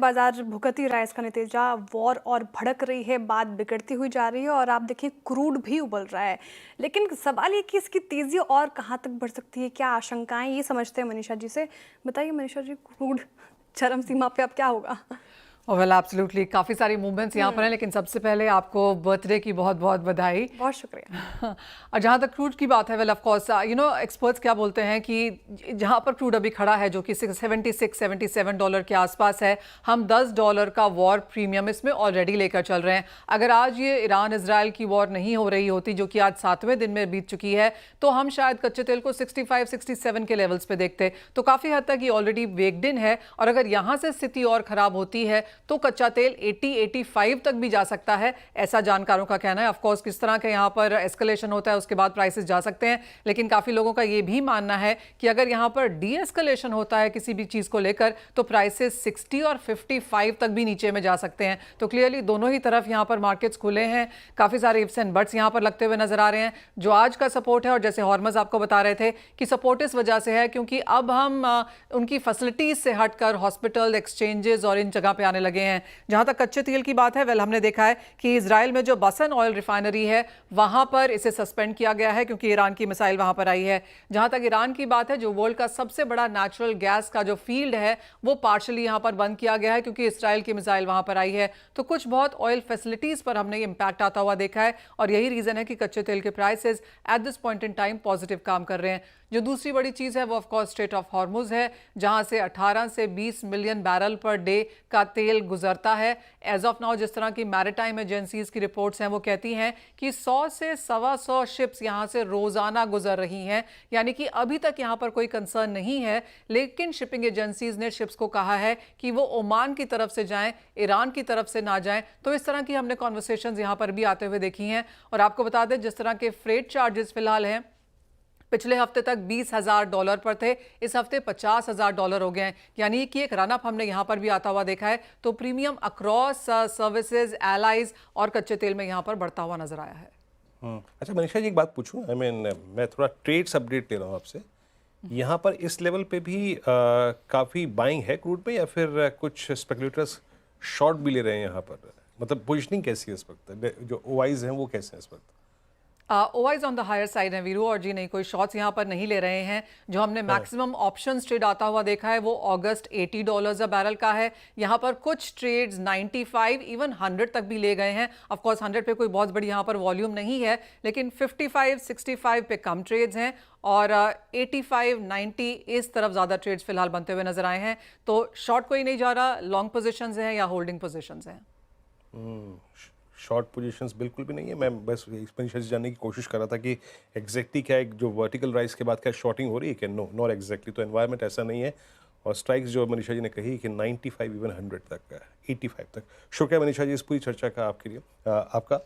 बाजार भुगत ही रहा है इसका नतीजा। वॉर और भड़क रही है, बात बिगड़ती हुई जा रही है और आप देखिए क्रूड भी उबल रहा है। लेकिन सवाल ये कि इसकी तेजी और कहाँ तक बढ़ सकती है, क्या आशंकाएं, ये समझते हैं मनीषा जी से। बताइए मनीषा जी, क्रूड चरम सीमा पे अब क्या होगा? वेल एब्सोल्युटली, काफ़ी सारी मूवमेंट्स यहाँ पर हैं, लेकिन सबसे पहले आपको बर्थडे की बहुत बहुत बधाई। बहुत शुक्रिया। और जहाँ तक क्रूड की बात है, वेल ऑफ कोर्स एक्सपर्ट्स क्या बोलते हैं कि जहाँ पर क्रूड अभी खड़ा है जो कि $76-77 के आसपास है, हम $10 का वॉर प्रीमियम इसमें ऑलरेडी लेकर चल रहे हैं। अगर आज ये ईरान इजराइल की वॉर नहीं हो रही होती, जो कि आज 7वें दिन में बीत चुकी है, तो हम शायद कच्चे तेल को 65-67 के लेवल्स पे देखते। तो काफ़ी हद तक ये ऑलरेडी वेक्ड इन है, और अगर यहाँ से स्थिति और खराब होती है तो कच्चा तेल 80-85 तक भी जा सकता है, ऐसा जानकारों का कहना है। ऑफ कोर्स किस तरह का यहाँ पर एस्केलेशन होता है उसके बाद प्राइसेस जा सकते हैं, लेकिन काफी लोगों का ये भी मानना है कि अगर यहाँ पर डी एस्केलेशन होता है किसी भी चीज को लेकर तो प्राइसेस 60 और 55 तक भी नीचे में जा सकते हैं। तो क्लियरली दोनों ही तरफ यहाँ पर मार्केट्स खुले हैं, काफी सारे इफ्स एंड बट्स यहाँ पर लगते हुए नजर आ रहे हैं। जो आज का सपोर्ट है, और जैसे हॉर्मज आपको बता रहे थे कि सपोर्ट इस वजह से है क्योंकि अब हम उनकी फैसिलिटीज से हटकर हॉस्पिटल, एक्सचेंजेस और इन जगह पे आने लगे हैं। जहां तक कच्चे तेल की बात है, वेल हमने देखा है कि इजराइल में जो बसन ऑयल रिफाइनरी है वहां पर इसे सस्पेंड किया गया है क्योंकि ईरान की मिसाइल वहां पर आई है। जहां तक ईरान की बात है, जो वर्ल्ड का सबसे बड़ा नेचुरल गैस का जो फील्ड है वो पार्शली यहां पर बंद किया गया है क्योंकि इजराइल की मिसाइल वहां पर आई है। तो कुछ बहुत ऑयल फैसिलिटीज पर हमने इंपैक्ट आता हुआ देखा है, और यही रीजन है कि कच्चे तेल के prices at this point in time positive काम कर रहे हैं। जो दूसरी बड़ी चीज है वो of course straight of Hormuz है, जहां से 18 से 20 मिलियन बैरल पर डे का तेल गुजरता है। एज ऑफ नाउ जिस तरह की मैरिटाइम एजेंसीज की रिपोर्ट्स हैं वो कहती हैं कि 100 से 125 शिप्स यहां से रोजाना गुजर रही हैं, यानी कि अभी तक यहां पर कोई कंसर्न नहीं है। लेकिन शिपिंग एजेंसीज ने शिप्स को कहा है कि वो ओमान की तरफ से जाएं, ईरान की तरफ से ना जाएं। तो इस तरह की हमने कॉन्वर्सेशंस यहां पर भी आते हुए देखी हैं। और आपको बता दें, जिस तरह के फ्रेट चार्जेस फिलहाल हैं, पिछले हफ्ते तक $20,000 पर थे, इस हफ्ते $50,000 हो गए हैं, यानी कि एक रनअप हमने यहां पर भी आता हुआ देखा है। तो प्रीमियम अक्रॉस सर्विसेज, एलाइज और कच्चे तेल में यहां पर बढ़ता हुआ नजर आया है। अच्छा मनीषा जी, एक बात पूछूं, मैं थोड़ा ट्रेड्स अपडेट ले रहा हूं आपसे। यहाँ पर इस लेवल पे भी काफ़ी बाइंग है क्रूड पे, या फिर कुछ स्पेकुलेटर्स शॉर्ट भी ले रहे हैं यहाँ पर? मतलब पोजिशनिंग कैसी है इस वक्त, जो ओआईज हैं वो कैसे हैं इस वक्त? ओवाइज ऑन द हायर साइड है वीरू, और जी नहीं, कोई शॉर्ट्स यहाँ पर नहीं ले रहे हैं। जो हमने मैक्सिमम ऑप्शन ट्रेड आता हुआ देखा है वो अगस्त $80 बैरल का है। यहाँ पर कुछ ट्रेड्स 95 इवन 100 तक भी ले गए हैं। ऑफ कोर्स 100 पे कोई बहुत बड़ी यहाँ पर वॉल्यूम नहीं है, लेकिन 55-65 पे कम ट्रेड्स हैं, और 85-90 इस तरफ ज़्यादा ट्रेड्स फिलहाल बनते हुए नजर आए हैं। तो शॉर्ट कोई नहीं जा रहा, लॉन्ग पोजिशंस हैं या होल्डिंग पोजिशंस हैं। शॉर्ट पोजीशंस बिल्कुल भी नहीं है। मैं बस एक्सपेंशन जानने की कोशिश कर रहा था कि एग्जैक्टली क्या है, जो वर्टिकल राइज के बाद क्या शॉर्टिंग हो रही है क्या? No, not exactly. तो एनवायरनमेंट ऐसा नहीं है, और स्ट्राइक्स जो मनीषा जी ने कही कि 95 इवन 100 तक का, 85 तक। शुक्रिया मनीषा जी इस पूरी चर्चा का आपके लिए, आपका।